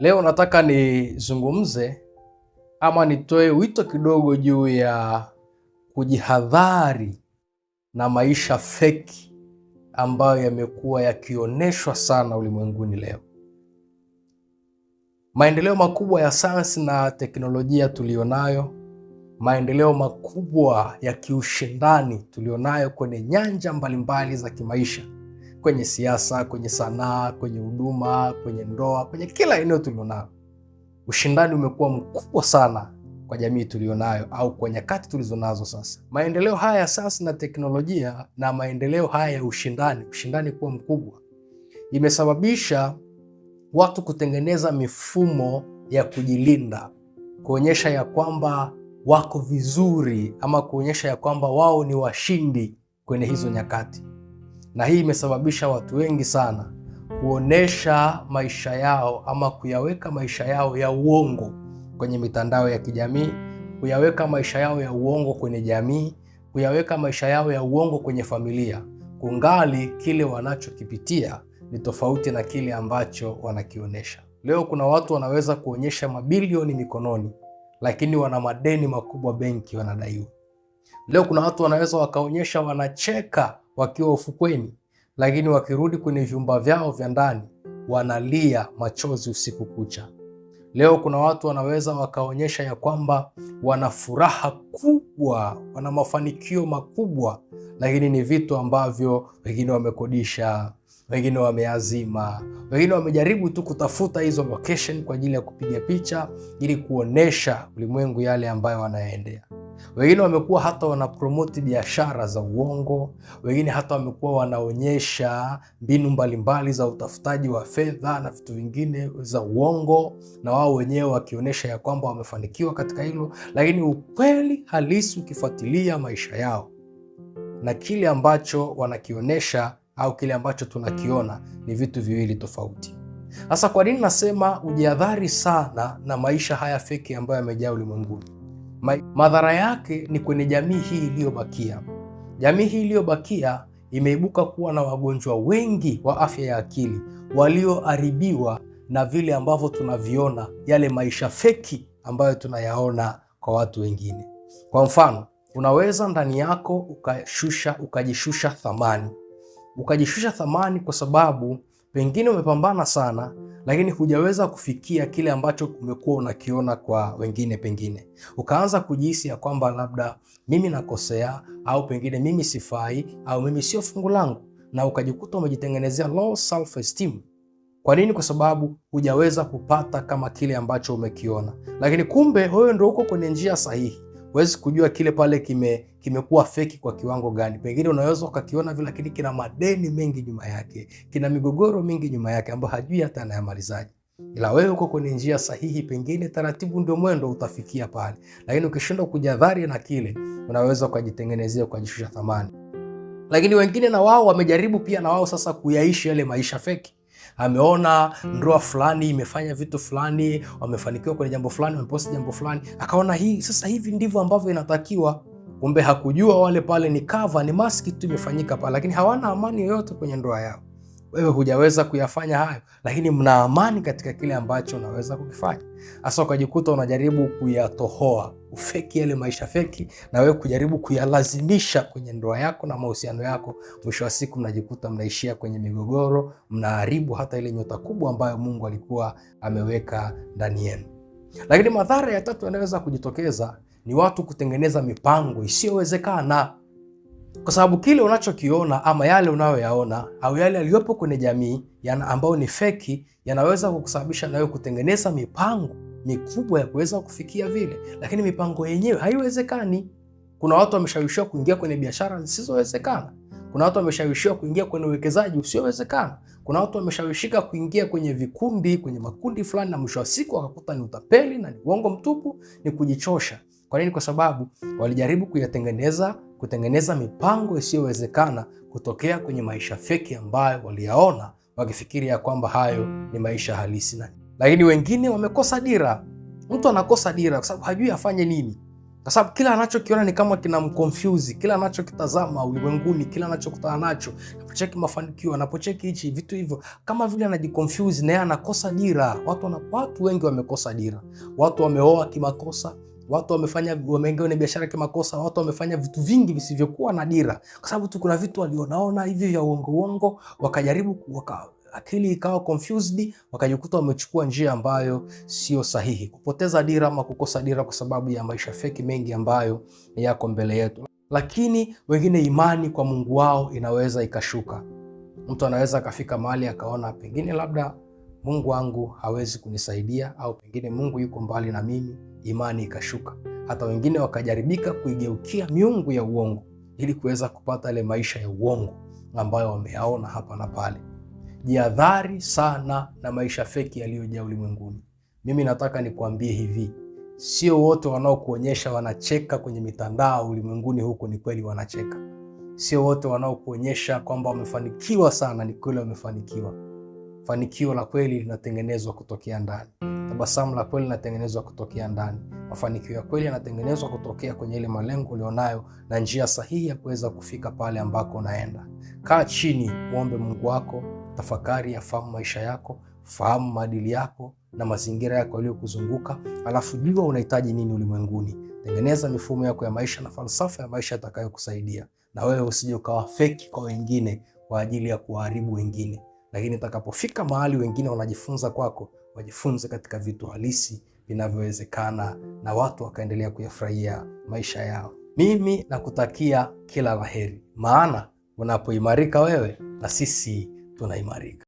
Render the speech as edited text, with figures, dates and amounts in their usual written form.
Leo nataka nizungumze ama nitoe wito kidogo juu ya kujihadhari na maisha feki ambayo yamekuwa yakioneshwa sana ulimwenguni leo. Maendeleo makubwa ya sayansi na teknolojia tulionayo, maendeleo makubwa ya kiushindani tulionayo kwenye nyanja mbalimbali za kimaisha, kwenye siasa, kwenye sanaa, kwenye huduma, kwenye ndoa, kwenye kila eneo tulionayo. Ushindani umekuwa mkubwa sana kwa jamii tulionayo au kwa nyakati tulizonazo sasa. Maendeleo haya ya sayansi na teknolojia na maendeleo haya ya ushindani kuwa mkubwa, imesababisha watu kutengeneza mifumo ya kujilinda, kuonyesha ya kwamba wako vizuri ama kuonyesha ya kwamba wao ni washindi kwenye hizo nyakati. Na hii imesababisha watu wengi sana kuonesha maisha yao ama kuyaweka maisha yao ya uongo kwenye mitandao ya kijamii, kuyaweka maisha yao ya uongo kwenye jamii, kuyaweka maisha yao ya uongo kwenye familia, kungali kile wanachokipitia ni tofauti na kile ambacho wanakionesha. Leo kuna watu wanaweza kuonyesha mabilioni mikononi, lakini wana madeni makubwa benki wanadaiwa. Leo kuna watu wanaweza wakaonyesha wanacheka wakiwa ufukweni, lakini wakirudi kwenye vyumba vyao vya ndani wanalia machozi usiku kucha. Leo kuna watu wanaweza wakaonyesha ya kwamba wana furaha kubwa, wana mafanikio makubwa, lakini ni vitu ambavyo wengine wamekodisha, wengine wameazima, wengine wamejaribu tu kutafuta hizo location kwa ajili ya kupiga picha ili kuonesha ulimwengu yale ambayo wanaendea. Wengine wamekuwa hata wanapromote biashara za uongo, wengine hata wamekuwa wanaonyesha mbinu mbalimbali za utafutaji wa fedha na vitu vingine za uongo, na wao wenyewe wakionyesha ya kwamba wamefanikiwa katika hilo, lakini ukweli halisi ukifuatilia maisha yao na kile ambacho wanakionyesha au kile ambacho tunakiona ni vitu viwili tofauti. Sasa kwa nini nasema ujihadhari sana na maisha haya feki ambayo yamejaa ulimwenguni? Madhara yake ni kwenye jamii hii iliyobakia. Jamii hii iliyobakia imeibuka kuwa na wagonjwa wengi wa afya ya akili walioharibiwa na vile ambavyo tunaviona, yale maisha feki ambayo tunayaona kwa watu wengine. Kwa mfano, unaweza ndani yako ukajishusha thamani kwa sababu pengine umepambana sana, lakini hujaweza kufikia kile ambacho umekuwa unakiona kwa wengine. Pengine ukaanza kujihisi ya kwamba labda mimi nakosea, au pengine mimi sifai, au mimi sio fungu langu, na ukajikuta umejitengenezea low self esteem. Kwa nini? Kwa sababu hujaweza kupata kama kile ambacho umekiona. Lakini kumbe wewe ndio uko kwenye njia sahihi. Huwezi kujua kile pale kimekuwa feki kwa kiwango gani. Pengine unaweza ukakiona vile, lakini kina madeni mengi nyuma yake, kina migogoro mingi nyuma yake ambayo hajui hata anayamalizaje. Ila wewe uko kwenye njia sahihi, pengine taratibu ndio mwendo utafikia pale. Lakini ukishindwa kujadhari na kile, unaweza ukajitengenezea ukajishusha thamani. Lakini wengine na wao wamejaribu pia na wao sasa kuyaishi yale maisha feki. Ameona ndoa fulani imefanya vitu fulani, wamefanikiwa kwenye jambo fulani, wameposti jambo fulani, akaona hii sasa hivi ndivyo ambavyo inatakiwa. Kumbe hakujua wale pale ni cover, ni maski tu imefanyika pale, lakini hawana amani yoyote kwenye ndoa yao. Wewe hujaweza kuyafanya hayo, lakini mna amani katika kile ambacho unaweza kukifanya. Sasa ukajikuta unajaribu kuyatohoa ufeki, yale maisha feki, na wewe kujaribu kuyalazimisha kwenye ndoa yako na mahusiano yako. Mwisho wa siku mnajikuta mnaishia kwenye migogoro, mnaharibu hata ile nyota kubwa ambayo Mungu alikuwa ameweka ndani yenu. Lakini madhara ya tatu yanaweza kujitokeza ni watu kutengeneza mipango isiyowezekana. Kwa sababu kile unachokiona ama yale unayoyaona au yale yaliyopo kwenye jamii ambayo ni feki, yanaweza kukusababisha nawe kutengeneza mipango mikubwa ya kuweza kufikia vile, lakini mipango yenyewe haiwezekani. Kuna watu wameshawishiwa kuingia kwenye biashara zisizowezekana. Kuna watu wameshawishiwa kuingia kwenye uwekezaji usiowezekana. Kuna watu wameshawishika kuingia kwenye vikundi, kwenye makundi fulani, na mwisho wa siku wakakuta ni utapeli na ni uongo mtupu, ni kujichosha. Kwa nini? Kwa sababu walijaribu kutengeneza mipango isiyowezekana kutokea kwenye maisha feki ambayo waliyaona, wakifikiri ya kwamba hayo ni maisha halisi. Lakini wengine wamekosa dira. Mtu anakosa dira kwa sababu hajui afanye nini. kwa sababu kila anachokiona ni kama kinamconfuse, kila anachokitazama ulimwenguni, kila anachokutana nacho, anapocheki mafanikio, anapocheki hichi vitu hivyo, kama vile anajiconfuse na yeye anakosa dira. Watu wengi wamekosa dira. Watu wameoa kimakosa, watu wameingia kwenye biashara kimakosa, watu wamefanya vitu vingi visivyokuwa na dira, kwa sababu tu kuna vitu walionaona hivi vya uongo, wakajaribu akili ikawa confused, wakajikuta wamechukua njia ambayo sio sahihi. Kupoteza dira ama kukosa dira kwa sababu ya maisha feki mengi ambayo yako mbele yetu. Lakini wengine imani kwa Mungu wao inaweza ikashuka. Mtu anaweza akafika mahali akaona pengine labda Mungu wangu hawezi kunisaidia, au pengine Mungu yuko mbali na mimi, imani ikashuka. Hata wengine wakajaribika kuigeukia miungu ya uongo ili kuweza kupata ile maisha ya uongo ambayo wameyaona hapa na pale. Jihadhari sana na maisha feki yaliyojaa ulimwenguni. Mimi nataka nikuambie hivi, sio wote wanaokuonyesha wanacheka kwenye mitandao ulimwenguni huko ni kweli wanacheka. Sio wote wanaokuonyesha kwamba wamefanikiwa sana ni kweli wamefanikiwa. Fanikio la kweli linatengenezwa kutokea ndani. Tabasamu la kweli linatengenezwa kutokea ndani. Mafanikio ya kweli yanatengenezwa kutokea kwenye ile malengo ulionayo na njia sahihi ya kuweza kufika pale ambako unaenda. Kaa chini, muombe Mungu wako, tafakari, afahamu maisha yako, fahamu maadili yako na mazingira yako yaliyokuzunguka, alafu jua unahitaji nini ulimwenguni. Tengeneza mifumo yako ya maisha na falsafa ya maisha itakayokusaidia. Na wewe usije ukawa feki kwa wengine kwa ajili ya kuharibu wengine. Lakini utakapofika mahali wengine wanajifunza kwako, wajifunze katika vitu halisi vinavyowezekana na watu wakaendelea kuyafurahia maisha yao. Mimi nakutakia kila laheri, maana unapoimarika wewe na sisi tunaimarika.